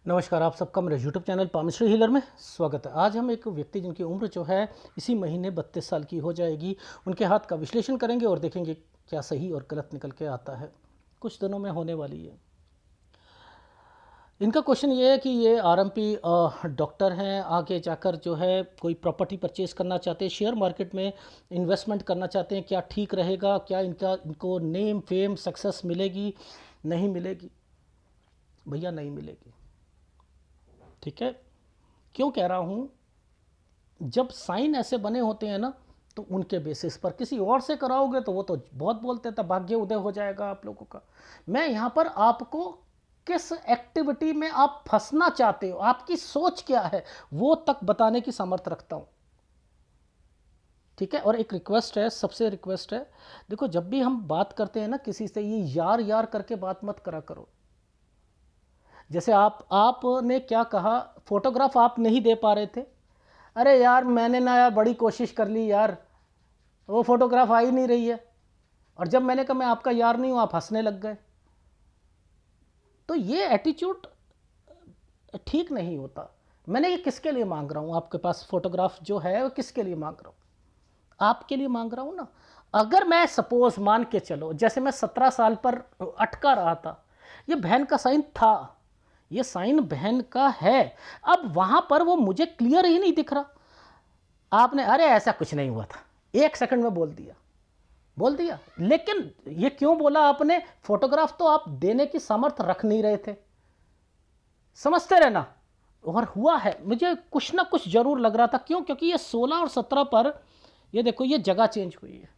नमस्कार, आप सबका मेरे यूट्यूब चैनल पामिस्ट्री हीलर में स्वागत है। आज हम एक व्यक्ति जिनकी उम्र जो है इसी महीने 32 साल की हो जाएगी, उनके हाथ का विश्लेषण करेंगे और देखेंगे क्या सही और गलत निकल के आता है। कुछ दिनों में होने वाली है। इनका क्वेश्चन ये है कि ये आरएमपी डॉक्टर हैं, आगे जाकर जो है कोई प्रॉपर्टी परचेज़ करना चाहते हैं, शेयर मार्केट में इन्वेस्टमेंट करना चाहते हैं। क्या ठीक रहेगा? क्या इनको नेम फेम सक्सेस मिलेगी? नहीं मिलेगी? भैया नहीं मिलेगी। ठीक है, क्यों कह रहा हूँ? जब साइन ऐसे बने होते हैं ना, तो उनके बेसिस पर किसी और से कराओगे तो वो तो बहुत बोलते थे भाग्य उदय हो जाएगा आप लोगों का। मैं यहाँ पर आपको किस एक्टिविटी में आप फंसना चाहते हो, आपकी सोच क्या है, वो तक बताने की सामर्थ रखता हूँ। ठीक है, और एक रिक्वेस्ट है, सबसे रिक्वेस्ट है, देखो जब भी हम बात करते हैं ना किसी से, ये यार यार करके बात मत करा करो। जैसे आपने क्या कहा, फोटोग्राफ आप नहीं दे पा रहे थे। अरे यार मैंने ना यार बड़ी कोशिश कर ली यार, वो फोटोग्राफ आ ही नहीं रही है। और जब मैंने कहा मैं आपका यार नहीं हूं, आप हंसने लग गए। तो ये एटीट्यूड ठीक नहीं होता। मैंने ये किसके लिए मांग रहा हूं, आपके पास फोटोग्राफ जो है वो किसके लिए मांग रहा हूं? आपके लिए मांग रहा हूं ना। अगर मैं सपोज मान के चलो, जैसे मैं 17 साल पर अटका रहा था, ये बहन का साइन था, ये साइन बहन का है। अब वहां पर वो मुझे क्लियर ही नहीं दिख रहा। आपने अरे ऐसा कुछ नहीं हुआ था, 1 सेकंड में बोल दिया। लेकिन ये क्यों बोला आपने? फोटोग्राफ तो आप देने की सामर्थ्य रख नहीं रहे थे। समझते रहना। और हुआ है, मुझे कुछ ना कुछ जरूर लग रहा था। क्यों? क्योंकि ये 16 और 17 पर, ये देखो ये जगह चेंज हुई है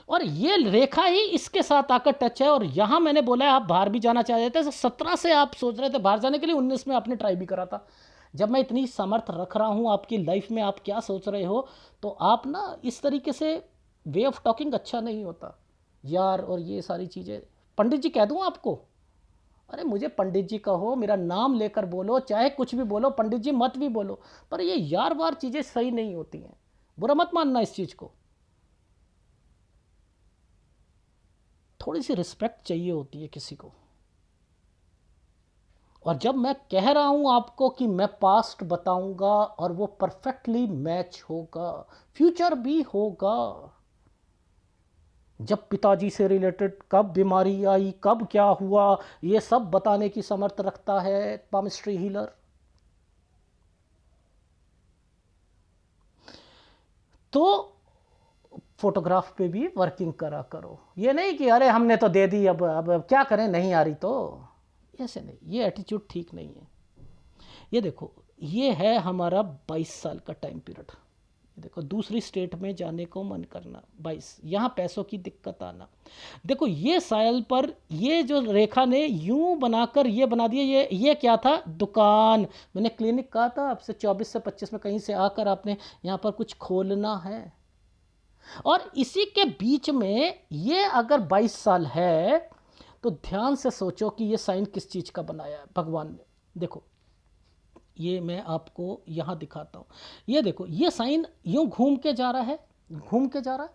और ये रेखा ही इसके साथ आकर टच है। और यहां मैंने बोला है आप बाहर भी जाना चाहते थे, 17 से आप सोच रहे थे बाहर जाने के लिए, 19 में आपने ट्राई भी करा था। जब मैं इतनी सामर्थ्य रख रहा हूं आपकी लाइफ में, आप क्या सोच रहे हो? तो आप ना इस तरीके से वे ऑफ टॉकिंग अच्छा नहीं होता यार। और ये सारी चीज़ें पंडित जी कह दूं आपको? अरे मुझे पंडित जी कहो, मेरा नाम लेकर बोलो, चाहे कुछ भी बोलो, पंडित जी मत भी बोलो, पर ये यार वार चीज़ें सही नहीं होती हैं। बुरा मत मानना इस चीज़ को। थोड़ी सी रिस्पेक्ट चाहिए होती है किसी को। और जब मैं कह रहा हूं आपको कि मैं पास्ट बताऊंगा और वो परफेक्टली मैच होगा, फ्यूचर भी होगा। जब पिताजी से रिलेटेड कब बीमारी आई, कब क्या हुआ, ये सब बताने की समर्थ रखता है पामिस्ट्री हीलर। तो फोटोग्राफ पे भी वर्किंग करा करो। ये नहीं कि अरे हमने तो दे दी, अब क्या करें, नहीं आ रही तो। ऐसे नहीं, ये एटीट्यूड ठीक नहीं है। ये देखो, ये है हमारा 22 साल का टाइम पीरियड। देखो दूसरी स्टेट में जाने को मन करना, 22, यहाँ पैसों की दिक्कत आना। देखो ये साल पर ये जो रेखा ने यूं बनाकर ये बना दिया, ये क्या था? दुकान। मैंने क्लिनिक कहा था आपसे, 24 से 25 में कहीं से आकर आपने यहाँ पर कुछ खोलना है। और इसी के बीच में ये अगर 22 साल है, तो ध्यान से सोचो कि ये साइन किस चीज़ का बनाया है भगवान ने। देखो ये मैं आपको यहाँ दिखाता हूँ। ये देखो, ये साइन यूं घूम के जा रहा है, घूम के जा रहा है।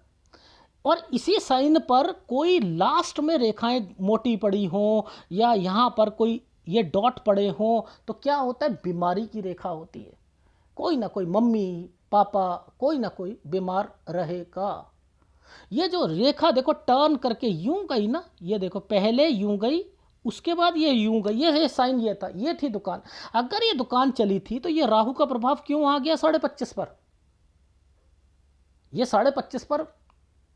और इसी साइन पर कोई लास्ट में रेखाएं मोटी पड़ी हों, या यहाँ पर कोई ये डॉट पड़े हों, तो क्या होता है? बीमारी की रेखा होती है। कोई ना कोई मम्मी पापा, कोई ना कोई बीमार रहेगा। ये जो रेखा देखो टर्न करके यूं गई ना, ये देखो पहले यूं गई, उसके बाद ये यूं गई। ये साइन ये था, ये थी दुकान। अगर ये दुकान चली थी तो ये राहु का प्रभाव क्यों आ गया 25.5 पर? ये 25.5 पर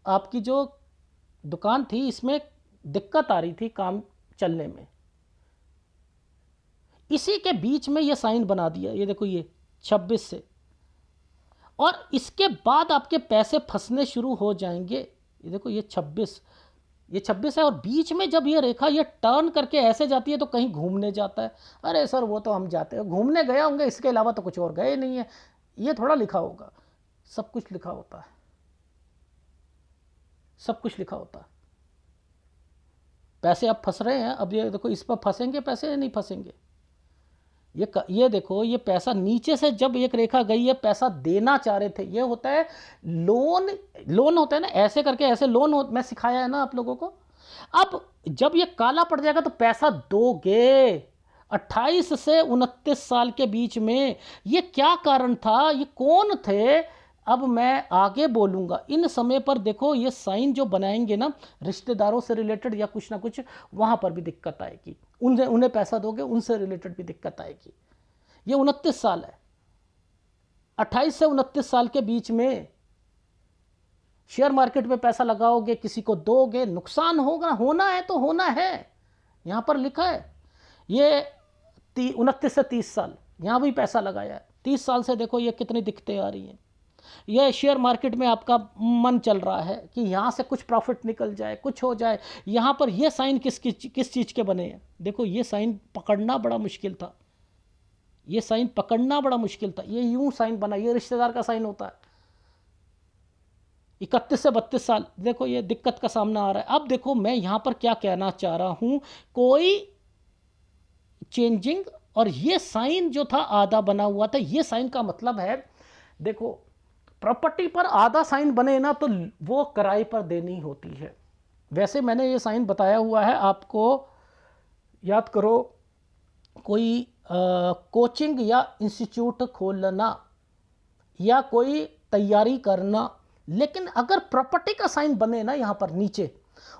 आपकी जो दुकान थी, इसमें दिक्कत आ रही थी काम चलने में। इसी के बीच में ये साइन बना दिया, ये देखो ये 26 से। और इसके बाद आपके पैसे फंसने शुरू हो जाएंगे। ये देखो ये 26, ये 26 है। और बीच में जब ये रेखा ये टर्न करके ऐसे जाती है तो कहीं घूमने जाता है। अरे सर वो तो हम जाते हैं, घूमने गए होंगे, इसके अलावा तो कुछ और गए नहीं है। ये थोड़ा लिखा होगा? सब कुछ लिखा होता है, सब कुछ लिखा होता है। पैसे अब फंस रहे हैं, अब ये देखो इस पर फंसेंगे पैसे या नहीं फंसेंगे? ये देखो, ये पैसा नीचे से जब एक रेखा गई है, पैसा देना चाह रहे थे। ये होता है लोन, लोन होता है ना, ऐसे करके ऐसे लोन मैं सिखाया है ना आप लोगों को। अब जब ये काला पड़ जाएगा तो पैसा दोगे। 28 से 29 साल के बीच में ये क्या कारण था, ये कौन थे, अब मैं आगे बोलूँगा। इन समय पर देखो ये साइन जो बनाएंगे ना रिश्तेदारों से रिलेटेड या कुछ ना कुछ, वहाँ पर भी दिक्कत आएगी। उन्हें उन्हें पैसा दोगे, उनसे रिलेटेड भी दिक्कत आएगी। ये 29 साल है, 28 से 29 साल के बीच में शेयर मार्केट में पैसा लगाओगे, किसी को दोगे, नुकसान होगा, होना है तो होना है। यहाँ पर लिखा है ये 29 से 30 साल, यहाँ भी पैसा लगाया है। 30 साल से देखो ये कितनी दिक्कतें आ रही हैं। ये शेयर मार्केट में आपका मन चल रहा है कि यहाँ से कुछ प्रॉफिट निकल जाए, कुछ हो जाए। यहाँ पर ये साइन किस चीज़ के बने हैं? देखो ये साइन पकड़ना बड़ा मुश्किल था, ये साइन पकड़ना बड़ा मुश्किल था। ये यूं साइन बना, ये रिश्तेदार का साइन होता है। 31 से 32 साल, देखो ये दिक्कत का सामना आ रहा है। अब देखो मैं यहाँ पर क्या कहना चाह रहा हूँ, कोई चेंजिंग, और ये साइन जो था आधा बना हुआ था, ये साइन का मतलब है, देखो प्रॉपर्टी पर आधा साइन बने ना तो वो किराए पर देनी होती है। वैसे मैंने ये साइन बताया हुआ है आपको, याद करो, कोई कोचिंग या इंस्टीट्यूट खोलना या कोई तैयारी करना, लेकिन अगर प्रॉपर्टी का साइन बने ना यहाँ पर नीचे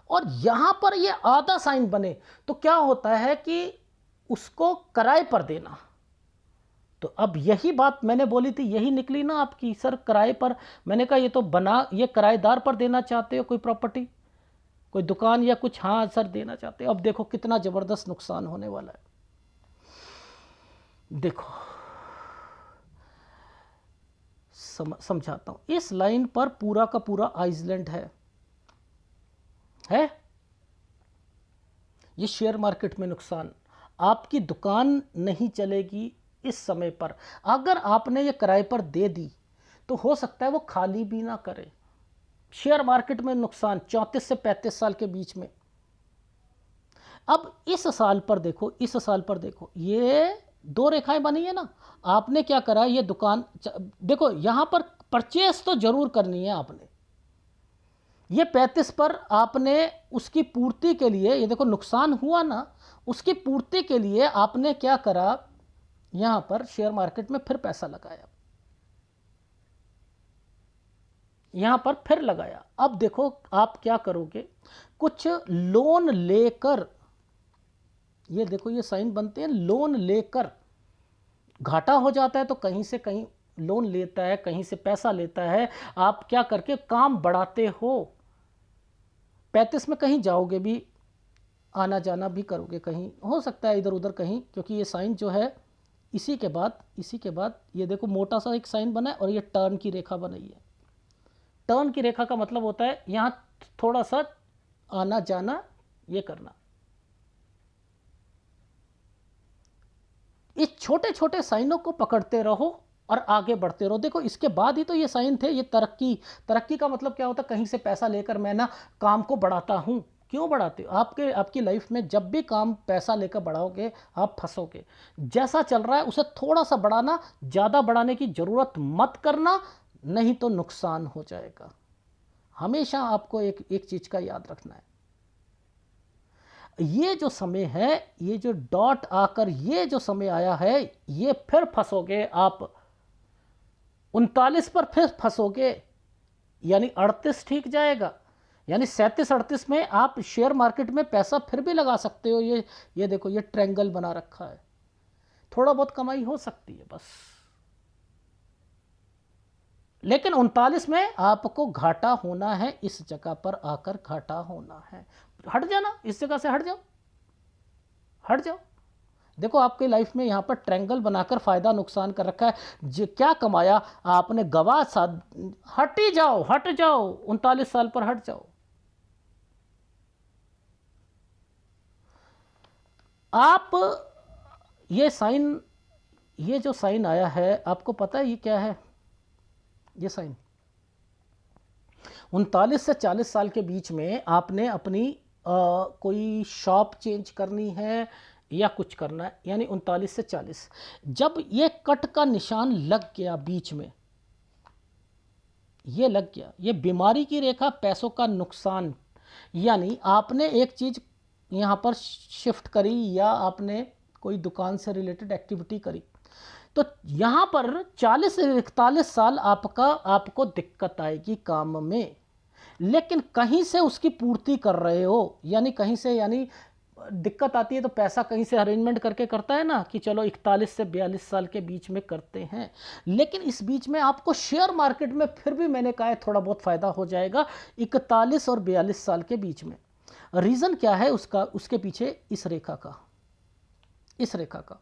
और यहाँ पर ये आधा साइन बने तो क्या होता है कि उसको किराए पर देना। तो अब यही बात मैंने बोली थी, यही निकली ना आपकी, सर किराए पर। मैंने कहा ये तो बना, ये किराएदार पर देना चाहते हो कोई प्रॉपर्टी, कोई दुकान या कुछ, हाँ सर देना चाहते हो। अब देखो कितना ज़बरदस्त नुकसान होने वाला है। देखो समझाता हूं। इस लाइन पर पूरा का पूरा आइसलैंड है ये शेयर मार्केट में नुकसान। आपकी दुकान नहीं चलेगी इस समय पर। अगर आपने ये किराए पर दे दी तो हो सकता है वो खाली भी ना करे। शेयर मार्केट में नुकसान 34 से 35 साल के बीच में। अब इस साल पर देखो, इस साल पर देखो, ये दो रेखाएं बनी है ना। आपने क्या करा, ये दुकान देखो, यहां पर परचेस तो जरूर करनी है आपने। ये 35 पर आपने उसकी पूर्ति के लिए, ये देखो नुकसान हुआ ना, उसकी पूर्ति के लिए आपने क्या करा, यहां पर शेयर मार्केट में फिर पैसा लगाया, यहां पर फिर लगाया। अब देखो आप क्या करोगे, कुछ लोन लेकर, ये देखो ये साइन बनते हैं, लोन लेकर घाटा हो जाता है तो कहीं से कहीं लोन लेता है, कहीं से पैसा लेता है। आप क्या करके काम बढ़ाते हो, 35 में कहीं जाओगे भी, आना जाना भी करोगे, कहीं हो सकता है इधर उधर कहीं, क्योंकि ये साइन जो है इसी के बाद ये देखो मोटा सा एक साइन बना है और ये टर्न की रेखा बनाई है। टर्न की रेखा का मतलब होता है यहाँ थोड़ा सा आना जाना, ये करना। इस छोटे छोटे साइनों को पकड़ते रहो और आगे बढ़ते रहो। देखो इसके बाद ही तो ये साइन थे, ये तरक्की का मतलब क्या होता है, कहीं से पैसा लेकर मैं ना काम को बढ़ाता हूँ। क्यों बढ़ाते हो? आपकी लाइफ में जब भी काम पैसा लेकर बढ़ाओगे आप फंसोगे। जैसा चल रहा है उसे थोड़ा सा बढ़ाना, ज़्यादा बढ़ाने की ज़रूरत मत करना, नहीं तो नुकसान हो जाएगा। हमेशा आपको एक चीज़ का याद रखना है, ये जो समय है, ये जो डॉट आकर ये जो समय आया है, ये फिर फंसोगे आप 39 पर, फिर फंसोगे, यानी 38 ठीक जाएगा, यानी 37-38 में आप शेयर मार्केट में पैसा फिर भी लगा सकते हो। ये देखो ये ट्रायंगल बना रखा है, थोड़ा बहुत कमाई हो सकती है बस, लेकिन 39 में आपको घाटा होना है, इस जगह पर आकर घाटा होना है। हट जाना, इस जगह से हट जाओ, हट जाओ। देखो आपकी लाइफ में यहाँ पर ट्रायंगल बनाकर फायदा नुकसान कर रखा है। क्या कमाया आपने, गवा सा, हट ही जाओ, हट जाओ, 39 साल पर हट जाओ। आप ये साइन, ये जो साइन आया है आपको पता है ये क्या है? ये साइन 39 से 40 साल के बीच में आपने अपनी कोई शॉप चेंज करनी है या कुछ करना है, यानी 39 से 40। जब ये कट का निशान लग गया बीच में, ये लग गया, ये बीमारी की रेखा, पैसों का नुकसान, यानी आपने एक चीज़ यहाँ पर शिफ्ट करी या आपने कोई दुकान से रिलेटेड एक्टिविटी करी, तो यहाँ पर 40 से 41 साल आपको दिक्कत आएगी काम में। लेकिन कहीं से उसकी पूर्ति कर रहे हो, यानी कहीं से, यानी दिक्कत आती है तो पैसा कहीं से अरेंजमेंट करके करता है ना, कि चलो 41 से 42 साल के बीच में करते हैं। लेकिन इस बीच में आपको शेयर मार्केट में फिर भी मैंने कहा है थोड़ा बहुत फायदा हो जाएगा 41 और 42 साल के बीच में। रीजन क्या है उसका, उसके पीछे इस रेखा का, इस रेखा का,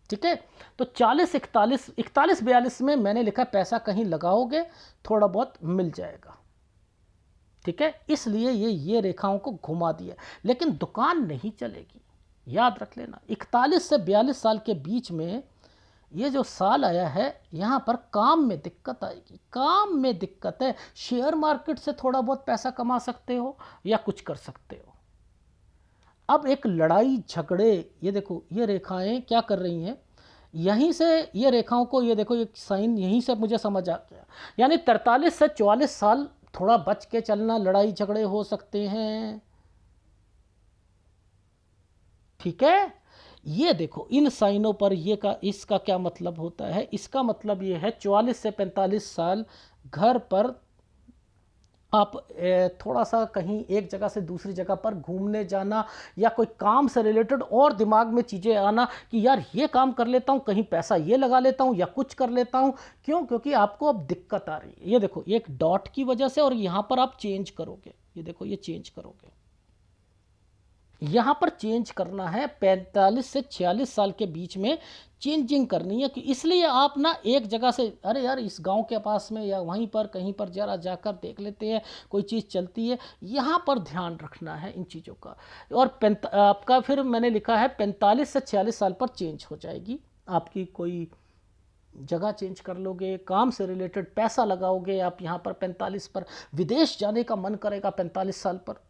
ठीक है। तो 40 41 41 42 में मैंने लिखा पैसा कहीं लगाओगे थोड़ा बहुत मिल जाएगा, ठीक है। इसलिए ये रेखाओं को घुमा दिया, लेकिन दुकान नहीं चलेगी, याद रख लेना। 41 से 42 साल के बीच में ये जो साल आया है, यहाँ पर काम में दिक्कत आएगी, काम में दिक्कत है। शेयर मार्केट से थोड़ा बहुत पैसा कमा सकते हो या कुछ कर सकते हो। अब एक लड़ाई झगड़े, ये देखो ये रेखाएं क्या कर रही हैं, यहीं से ये रेखाओं को, ये देखो ये साइन यहीं से मुझे समझ आ गया, यानी 43 से 44 साल थोड़ा बच के चलना, लड़ाई झगड़े हो सकते हैं, ठीक है। ये देखो इन साइनों पर ये का, इसका क्या मतलब होता है, इसका मतलब ये है 44 से 45 साल घर पर आप थोड़ा सा कहीं एक जगह से दूसरी जगह पर घूमने जाना, या कोई काम से रिलेटेड और दिमाग में चीज़ें आना कि यार ये काम कर लेता हूँ, कहीं पैसा ये लगा लेता हूँ या कुछ कर लेता हूँ। क्यों? क्योंकि आपको अब दिक्कत आ रही है। ये देखो एक डॉट की वजह से, और यहाँ पर आप चेंज करोगे, ये देखो ये चेंज करोगे, यहाँ पर चेंज करना है 45 से 46 साल के बीच में चेंजिंग करनी है। कि इसलिए आप ना एक जगह से, अरे यार इस गांव के पास में या वहीं पर कहीं पर जरा जाकर देख लेते हैं कोई चीज़ चलती है, यहाँ पर ध्यान रखना है इन चीज़ों का। और आपका फिर मैंने लिखा है 45 से 46 साल पर चेंज हो जाएगी आपकी, कोई जगह चेंज कर लोगे, काम से रिलेटेड पैसा लगाओगे आप यहाँ पर 45 पर, विदेश जाने का मन करेगा 45 साल पर।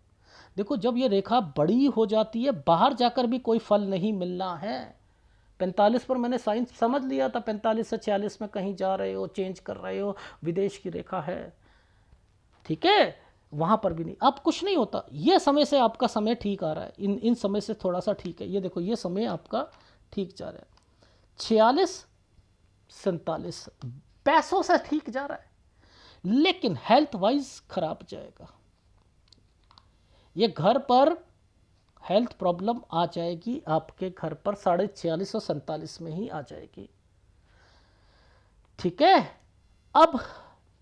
देखो जब ये रेखा बड़ी हो जाती है, बाहर जाकर भी कोई फल नहीं मिलना है। 45 पर मैंने साइन समझ लिया था, 45 से 46 में कहीं जा रहे हो, चेंज कर रहे हो, विदेश की रेखा है, ठीक है, वहां पर भी नहीं, अब कुछ नहीं होता। ये समय से आपका समय ठीक आ रहा है, इन समय से थोड़ा सा ठीक है। ये देखो ये समय आपका ठीक जा रहा है, 46 47 पैसों से ठीक जा रहा है, लेकिन हेल्थ वाइज खराब जाएगा। ये घर पर हेल्थ प्रॉब्लम आ जाएगी आपके घर पर 46 और 47 में ही आ जाएगी, ठीक है। अब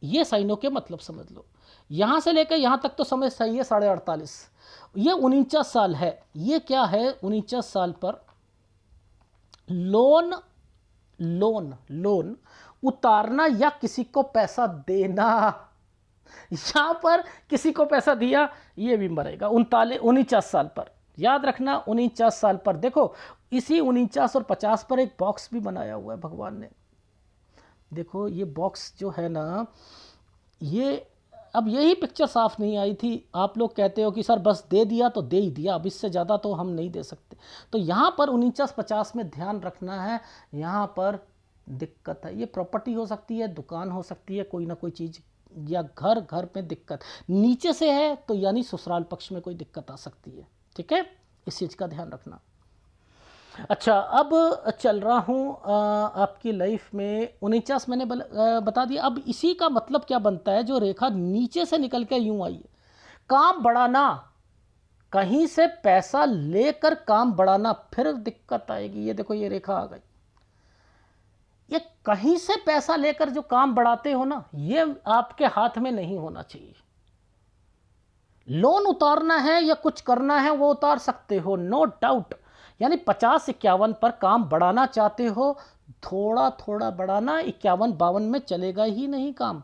ये साइनों के मतलब समझ लो, यहां से लेकर यहां तक तो समय सही है 48, ये 49 साल है। ये क्या है, 49 साल पर लोन लोन लोन उतारना या किसी को पैसा देना। यहां पर किसी को पैसा दिया, ये भी मरेगा 49 साल पर, याद रखना 49 साल पर। देखो इसी 49 और 50 पर एक बॉक्स भी बनाया हुआ है भगवान ने। देखो ये बॉक्स जो है ना, ये अब यही पिक्चर साफ नहीं आई थी। आप लोग कहते हो कि सर बस दे दिया तो दे ही दिया, अब इससे ज़्यादा तो हम नहीं दे सकते। तो यहाँ पर 49-50 में ध्यान रखना है, यहाँ पर दिक्कत है। ये प्रॉपर्टी हो सकती है, दुकान हो सकती है, कोई ना कोई चीज़, या घर घर में दिक्कत नीचे से है तो यानी ससुराल पक्ष में कोई दिक्कत आ सकती है, ठीक है, इस चीज़ का ध्यान रखना। अच्छा अब चल रहा हूँ आपकी लाइफ में 49 मैंने बता दिया। अब इसी का मतलब क्या बनता है, जो रेखा नीचे से निकल के यूं आई है, काम बढ़ाना, कहीं से पैसा लेकर काम बढ़ाना, फिर दिक्कत आएगी। ये देखो ये रेखा आ गई, ये कहीं से पैसा लेकर जो काम बढ़ाते हो ना, ये आपके हाथ में नहीं होना चाहिए। लोन उतारना है या कुछ करना है वो उतार सकते हो, नो डाउट। यानी 50-51 पर काम बढ़ाना चाहते हो, थोड़ा थोड़ा बढ़ाना, 51-52 में चलेगा ही नहीं काम।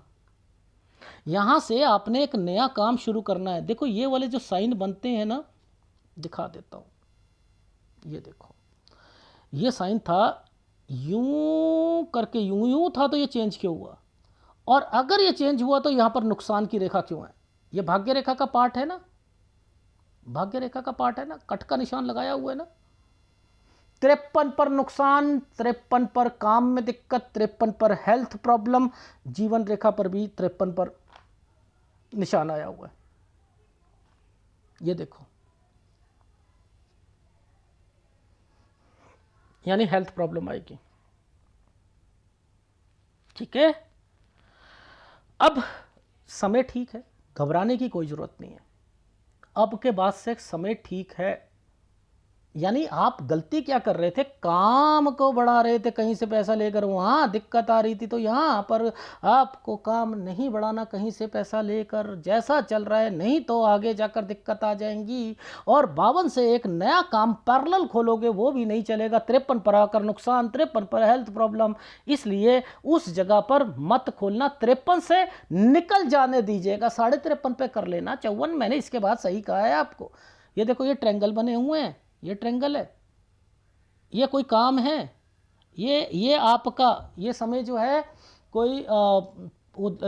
यहां से आपने एक नया काम शुरू करना है। देखो ये वाले जो साइन बनते हैं ना, दिखा देता हूं, ये देखो ये साइन था, यूं करके यूं यूं था, तो ये चेंज क्यों हुआ? और अगर ये चेंज हुआ तो यहां पर नुकसान की रेखा क्यों है? ये भाग्य रेखा का पार्ट है ना, भाग्य रेखा का पार्ट है ना, कट का निशान लगाया हुआ है ना। 53 पर नुकसान, 53 पर काम में दिक्कत, 53 पर हेल्थ प्रॉब्लम, जीवन रेखा पर भी 53 पर निशान आया हुआ है। ये देखो यानी हेल्थ प्रॉब्लम आएगी। ठीक है, अब समय ठीक है, घबराने की कोई ज़रूरत नहीं है। अब के बाद से समय ठीक है, यानी आप गलती क्या कर रहे थे, काम को बढ़ा रहे थे कहीं से पैसा लेकर, वहाँ दिक्कत आ रही थी, तो यहाँ पर आपको काम नहीं बढ़ाना कहीं से पैसा लेकर, जैसा चल रहा है, नहीं तो आगे जाकर दिक्कत आ जाएंगी। और 52 से एक नया काम पैरेलल खोलोगे वो भी नहीं चलेगा, 53 पर आकर नुकसान, 53 पर हेल्थ प्रॉब्लम। इसलिए उस जगह पर मत खोलना, 53 से निकल जाने दीजिएगा, 53.5 पे कर लेना। 54 मैंने इसके बाद सही कहा है आपको। ये देखो, ये ट्रायंगल बने हुए हैं, ये ट्रायंगल है, ये कोई काम है, ये आपका ये समय जो है कोई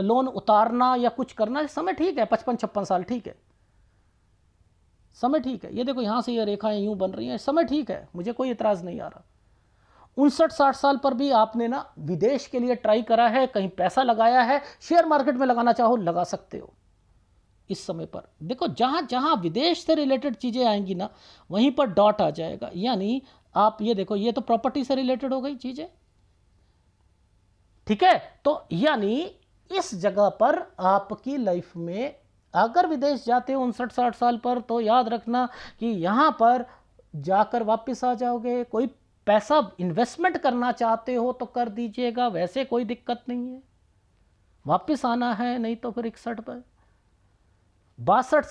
लोन उतारना या कुछ करना, समय ठीक है, 55-56 साल ठीक है, समय ठीक है। ये देखो यहाँ से ये रेखाएं यूं बन रही हैं, समय ठीक है, मुझे कोई इतराज़ नहीं आ रहा। 59-60 साल पर भी आपने ना विदेश के लिए ट्राई करा है, कहीं पैसा लगाया है, शेयर मार्केट में लगाना चाहो लगा सकते हो। इस समय पर देखो, जहां जहां विदेश से रिलेटेड चीज़ें आएंगी ना, वहीं पर डॉट आ जाएगा। यानी आप ये देखो, ये तो प्रॉपर्टी से रिलेटेड हो गई चीज़ें, ठीक है। तो यानी इस जगह पर आपकी लाइफ में अगर विदेश जाते हो 59-60 साल पर, तो याद रखना कि यहां पर जाकर वापस आ जाओगे। कोई पैसा इन्वेस्टमेंट करना चाहते हो तो कर दीजिएगा, वैसे कोई दिक्कत नहीं है, वापस आना है, नहीं तो फिर 61 पर 62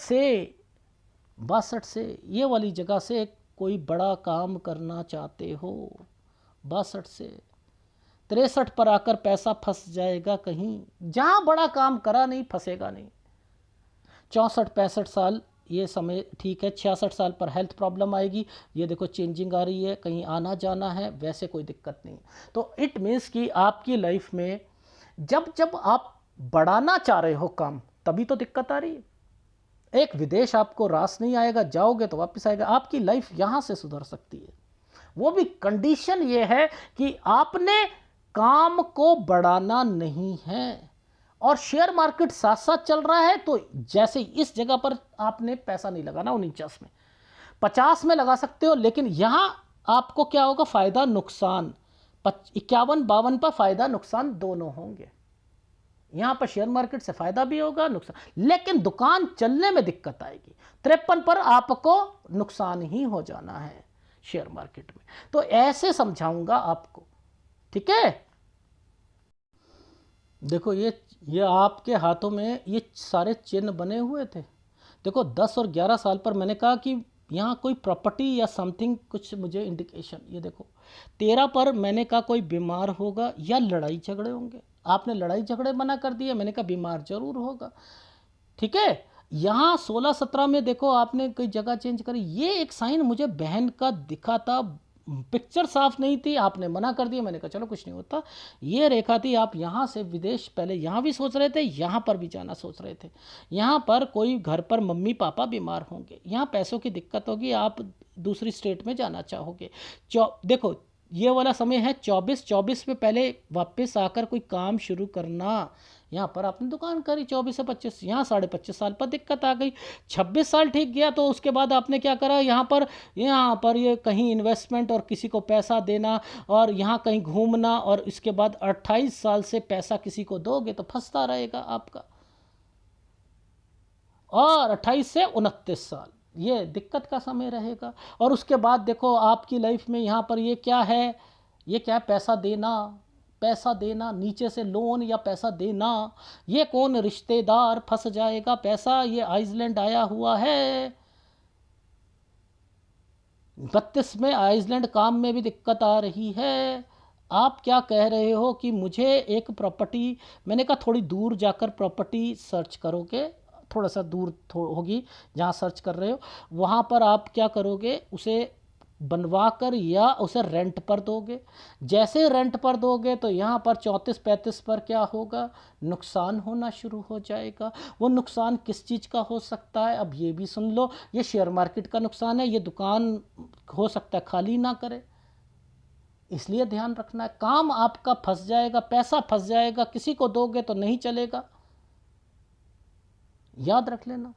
से ये वाली जगह से कोई बड़ा काम करना चाहते हो, 62 से 63 पर आकर पैसा फंस जाएगा कहीं, जहां बड़ा काम करा नहीं फंसेगा नहीं। 64-65 साल ये समय ठीक है, 66 साल पर हेल्थ प्रॉब्लम आएगी, ये देखो चेंजिंग आ रही है, कहीं आना जाना है, वैसे कोई दिक्कत नहीं। तो इट मीन्स कि आपकी लाइफ में जब जब आप बढ़ाना चाह रहे हो काम, तभी तो दिक्कत आ रही है। एक विदेश आपको रास नहीं आएगा, जाओगे तो वापस आएगा, आपकी लाइफ यहां से सुधर सकती है। वो भी कंडीशन ये है कि आपने काम को बढ़ाना नहीं है, और शेयर मार्केट साथ साथ चल रहा है। तो जैसे इस जगह पर आपने पैसा नहीं लगाना 49 में, 50 में लगा सकते हो, लेकिन यहां आपको क्या होगा, फायदा नुकसान, 51-52 पर फायदा नुकसान दोनों होंगे। यहां पर शेयर मार्केट से फायदा भी होगा, नुकसान, लेकिन दुकान चलने में दिक्कत आएगी। 53 पर आपको नुकसान ही हो जाना है शेयर मार्केट में। तो ऐसे समझाऊंगा आपको, ठीक है। देखो, ये आपके हाथों में ये सारे चिन्ह बने हुए थे। देखो 10 और 11 साल पर मैंने कहा कि यहाँ कोई प्रॉपर्टी या समथिंग कुछ मुझे इंडिकेशन, ये देखो 13 पर मैंने कहा कोई बीमार होगा या लड़ाई झगड़े होंगे। आपने लड़ाई झगड़े मना कर दिए, मैंने कहा बीमार जरूर होगा, ठीक है। यहाँ 16-17 में देखो आपने कोई जगह चेंज करी, ये एक साइन मुझे बहन का दिखा था, पिक्चर साफ नहीं थी, आपने मना कर दिया, मैंने कहा चलो कुछ नहीं होता। ये रेखा थी, आप यहाँ से विदेश पहले यहाँ भी सोच रहे थे, यहाँ पर भी जाना सोच रहे थे। यहाँ पर कोई घर पर मम्मी पापा बीमार होंगे, यहाँ पैसों की दिक्कत होगी, आप दूसरी स्टेट में जाना चाहोगे। देखो ये वाला समय है 24 में पहले वापस आकर कोई काम शुरू करना। यहाँ पर आपने दुकान करी 24 से 25, यहाँ 25.5 साल पर दिक्कत आ गई, 26 साल ठीक गया, तो उसके बाद आपने क्या करा, यहाँ पर ये कहीं इन्वेस्टमेंट और किसी को पैसा देना, और यहाँ कहीं घूमना, और इसके बाद 28 साल से पैसा किसी को दोगे तो फंसता रहेगा आपका, और 28 से 29 साल ये दिक्कत का समय रहेगा। और उसके बाद देखो आपकी लाइफ में यहाँ पर ये क्या है, ये क्या, पैसा देना नीचे से, लोन या पैसा देना, ये कौन रिश्तेदार फंस जाएगा पैसा, ये आइसलैंड आया हुआ है। 32 में आइसलैंड काम में भी दिक्कत आ रही है। आप क्या कह रहे हो कि मुझे एक प्रॉपर्टी, मैंने कहा थोड़ी दूर जाकर प्रॉपर्टी सर्च करोगे, थोड़ा सा दूर होगी जहाँ सर्च कर रहे हो, वहाँ पर आप क्या करोगे, उसे बनवा कर या उसे रेंट पर दोगे। जैसे रेंट पर दोगे तो यहाँ पर 34-35 पर क्या होगा, नुकसान होना शुरू हो जाएगा। वो नुकसान किस चीज़ का हो सकता है, अब ये भी सुन लो, ये शेयर मार्केट का नुकसान है, ये दुकान हो सकता है खाली ना करे, इसलिए ध्यान रखना है। काम आपका फंस जाएगा, पैसा फंस जाएगा, किसी को दोगे तो नहीं चलेगा, याद रख लेना।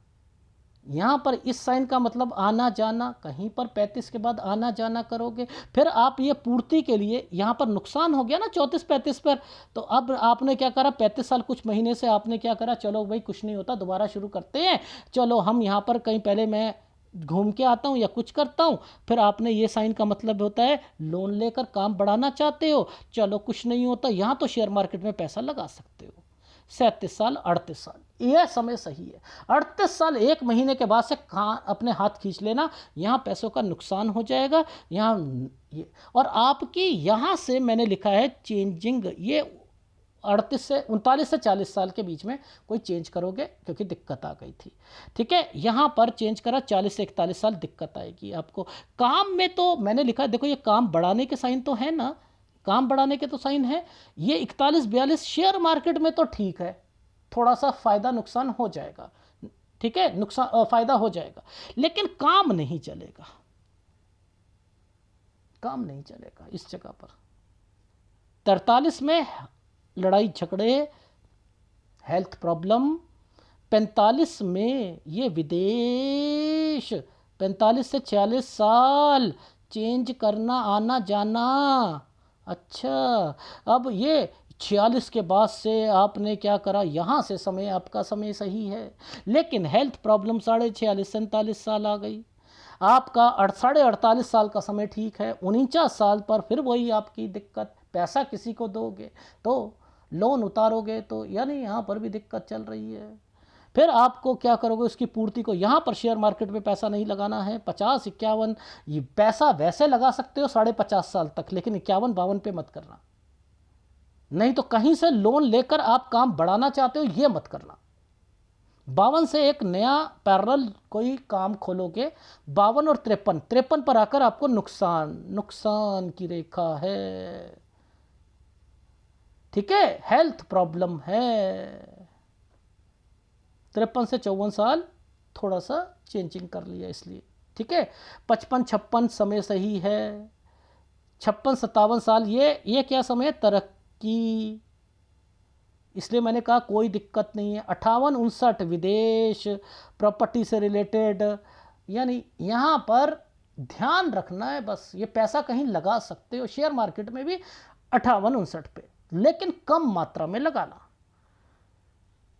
यहाँ पर इस साइन का मतलब आना जाना, कहीं पर 35 के बाद आना जाना करोगे, फिर आप ये पूर्ति के लिए यहाँ पर नुकसान हो गया ना 34-35 पर, तो अब आपने क्या करा, 35 साल कुछ महीने से आपने क्या करा, चलो भाई कुछ नहीं होता, दोबारा शुरू करते हैं, चलो हम यहाँ पर कहीं पहले मैं घूम के आता हूँ या कुछ करता हूँ, फिर आपने ये साइन का मतलब होता है लोन लेकर काम बढ़ाना चाहते हो, चलो कुछ नहीं होता, यहाँ तो शेयर मार्केट में पैसा लगा सकते हो। 37 साल 38 साल यह समय सही है। 38 साल 1 महीने के बाद से कहाँ अपने हाथ खींच लेना, यहाँ पैसों का नुकसान हो जाएगा, यहाँ ये, और आपकी यहाँ से मैंने लिखा है चेंजिंग, ये 39 से 40 साल के बीच में कोई चेंज करोगे क्योंकि दिक्कत आ गई थी। ठीक है, यहाँ पर चेंज करा 40 से 41 साल, दिक्कत आएगी आपको काम में। तो मैंने लिखा देखो ये काम बढ़ाने के साइन तो है ना, काम बढ़ाने के तो साइन है। ये 41-42 शेयर मार्केट में तो ठीक है, थोड़ा सा फायदा नुकसान हो जाएगा, ठीक है, नुकसान फायदा हो जाएगा, लेकिन काम नहीं चलेगा, काम नहीं चलेगा इस जगह पर। 43 में लड़ाई झगड़े, हेल्थ प्रॉब्लम। 45 में ये विदेश, 45 से 46 साल चेंज करना, आना जाना। अच्छा, अब ये 46 के बाद से आपने क्या करा, यहाँ से समय आपका समय सही है, लेकिन हेल्थ प्रॉब्लम 46-47 आ गई। आपका 48 साल का समय ठीक है, 49 साल पर फिर वही आपकी दिक्कत, पैसा किसी को दोगे तो लोन उतारोगे तो यानी यहाँ पर भी दिक्कत चल रही है। फिर आपको क्या करोगे, उसकी पूर्ति को, यहाँ पर शेयर मार्केट में पैसा नहीं लगाना है। 50-51 ये पैसा वैसे लगा सकते हो 50.5 साल तक, लेकिन 51-52 पे मत करना, नहीं तो कहीं से लोन लेकर आप काम बढ़ाना चाहते हो ये मत करना। 52 से एक नया पैरेलल कोई काम खोलोगे, 52 और 53 पर आकर आपको नुकसान, नुकसान की रेखा है। ठीक है, हेल्थ प्रॉब्लम है। 53 से 54 साल थोड़ा सा चेंजिंग कर लिया इसलिए, ठीक है। 55-56 समय सही है। 56-57 साल ये क्या समय है, तरक्की, इसलिए मैंने कहा कोई दिक्कत नहीं है। 58-59 विदेश, प्रॉपर्टी से रिलेटेड, यानी यहाँ पर ध्यान रखना है बस, ये पैसा कहीं लगा सकते हो शेयर मार्केट में भी 58-59 पे, लेकिन कम मात्रा में लगाना।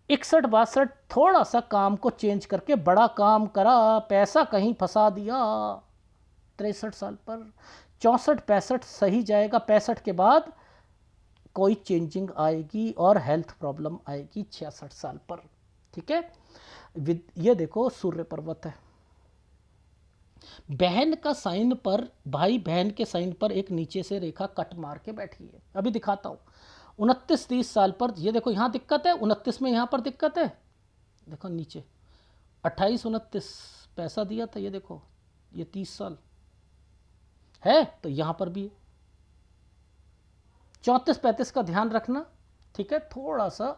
61-62 थोड़ा सा काम को चेंज करके बड़ा काम करा, पैसा कहीं फंसा दिया 63 साल पर। 64-65 सही जाएगा, 65 के बाद कोई चेंजिंग आएगी और हेल्थ प्रॉब्लम आएगी 66 साल पर। ठीक है, ये देखो सूर्य पर्वत है, बहन का साइन पर, भाई बहन के साइन पर एक नीचे से रेखा कट मार के बैठी है। अभी दिखाता हूँ। 29-30 साल पर ये देखो, यहाँ दिक्कत है, 29 में यहाँ पर दिक्कत है, देखो नीचे 28-29 पैसा दिया था, ये देखो ये 30 साल है, तो यहाँ पर भी 34-35 का ध्यान रखना, ठीक है, थोड़ा सा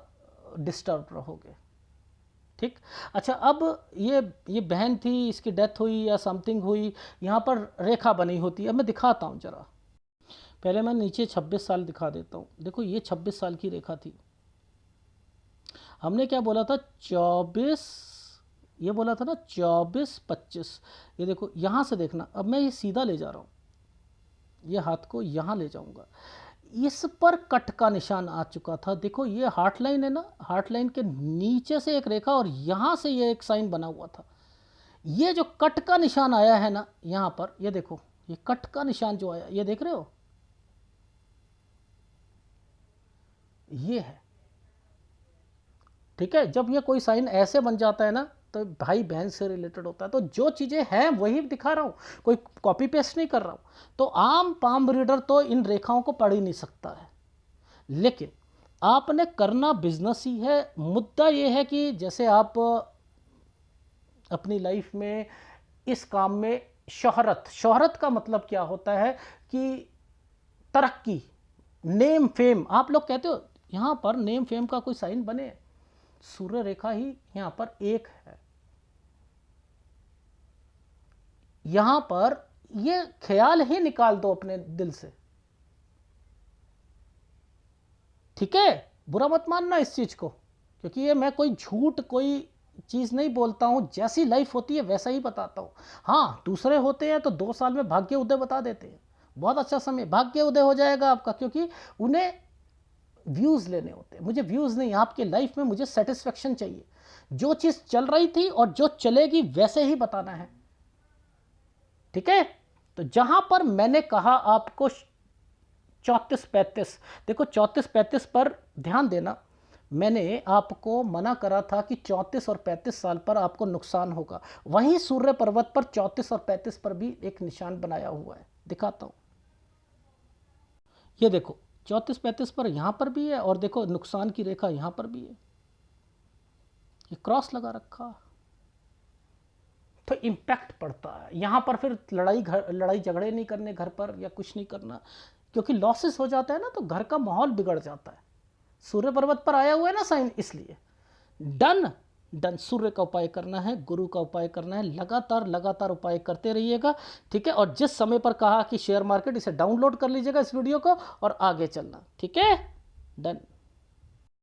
डिस्टर्ब रहोगे। ठीक, अच्छा, अब ये बहन थी, इसकी डेथ हुई या समथिंग हुई, यहाँ पर रेखा बनी होती है। अब मैं दिखाता हूँ जरा, पहले मैं नीचे 26 साल दिखा देता हूँ। देखो ये 26 साल की रेखा थी, हमने क्या बोला था 24, ये बोला था ना 24-25, ये देखो यहाँ से देखना, अब मैं ये सीधा ले जा रहा हूँ, ये हाथ को यहाँ ले जाऊँगा, इस पर कट का निशान आ चुका था। देखो ये हार्ट लाइन है ना, हार्ट लाइन के नीचे से एक रेखा और यहाँ से ये एक साइन बना हुआ था। ये जो कट का निशान आया है ना यहाँ पर, ये देखो ये कट का निशान जो आया, ये देख रहे हो, ये है। ठीक है, जब ये कोई साइन ऐसे बन जाता है ना तो भाई बहन से रिलेटेड होता है, तो जो चीज़ें हैं वही दिखा रहा हूँ, कोई कॉपी पेस्ट नहीं कर रहा हूँ। तो आम पाम रीडर तो इन रेखाओं को पढ़ ही नहीं सकता है, लेकिन आपने करना बिजनेस ही है। मुद्दा ये है कि जैसे आप अपनी लाइफ में इस काम में शोहरत, शोहरत का मतलब क्या होता है कि तरक्की, नेम फेम, आप लोग कहते हो यहाँ पर नेम फेम का कोई साइन बने, सूर्य रेखा ही यहाँ पर एक है। यहाँ पर ये ख्याल ही निकाल दो अपने दिल से, ठीक है, बुरा मत मानना इस चीज को, क्योंकि ये मैं कोई झूठ कोई चीज़ नहीं बोलता हूँ, जैसी लाइफ होती है वैसा ही बताता हूँ। हाँ, दूसरे होते हैं तो 2 साल में भाग्य उदय बता देते हैं। बहुत अच्छा समय, भाग्य उदय हो जाएगा आपका, क्योंकि उन्हें व्यूज़ लेने होते हैं। मुझे व्यूज़ नहीं, आपके लाइफ में मुझे सेटिस्फेक्शन चाहिए। जो चीज़ चल रही थी और जो चलेगी वैसे ही बताना है, ठीक है? तो जहाँ पर मैंने कहा आपको 34-35, देखो 34-35 पर ध्यान देना। मैंने आपको मना करा था कि 34 और 35 साल पर आपको नुकसान होगा। वहीं सूर्य पर्वत पर 34 और 35 पर भी एक निशान बनाया हुआ है, दिखाता हूँ। ये देखो 34-35 पर यहाँ पर भी है, और देखो नुकसान की रेखा यहाँ पर भी है, ये क्रॉस लगा रखा। तो इम्पैक्ट पड़ता है यहाँ पर। फिर लड़ाई झगड़े नहीं करने घर पर, या कुछ नहीं करना, क्योंकि लॉसेस हो जाता है ना, तो घर का माहौल बिगड़ जाता है। सूर्य पर्वत पर आया हुआ है ना साइन, इसलिए डन। डन, सूर्य का उपाय करना है, गुरु का उपाय करना है, लगातार लगातार उपाय करते रहिएगा, ठीक है? और जिस समय पर कहा कि शेयर मार्केट, इसे डाउनलोड कर लीजिएगा इस वीडियो को और आगे चलना, ठीक है? डन।